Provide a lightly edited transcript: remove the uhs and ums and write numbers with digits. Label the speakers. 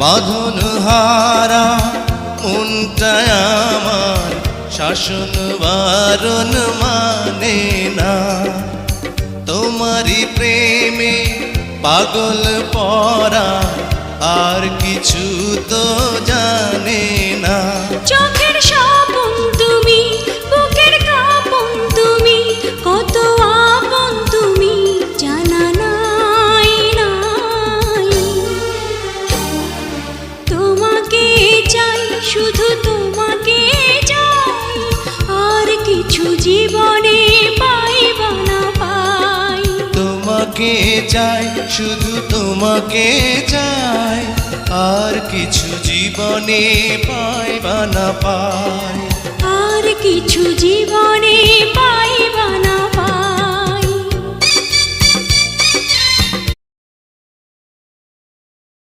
Speaker 1: বাঁধন হারা মনটা আমার শাসন বারণ মানে না। তোমারই প্রেমে পাগল পরা আর কিছু তো জানে না।
Speaker 2: চোখের স্বপন তুমি, বুকের কাঁপন তুমি, কত আপন তুমি জানা নাই নাই। তোমাকে চাই, শুধু তোমাকে চাই, আর কিছু জীবনে পাইবা না পাই।
Speaker 1: তোমাকে চাই, শুধু তোমাকে চাই, আর কিছু জীবনে পাইবা না পাই।
Speaker 2: আর কিছু জীবনে পাইবা না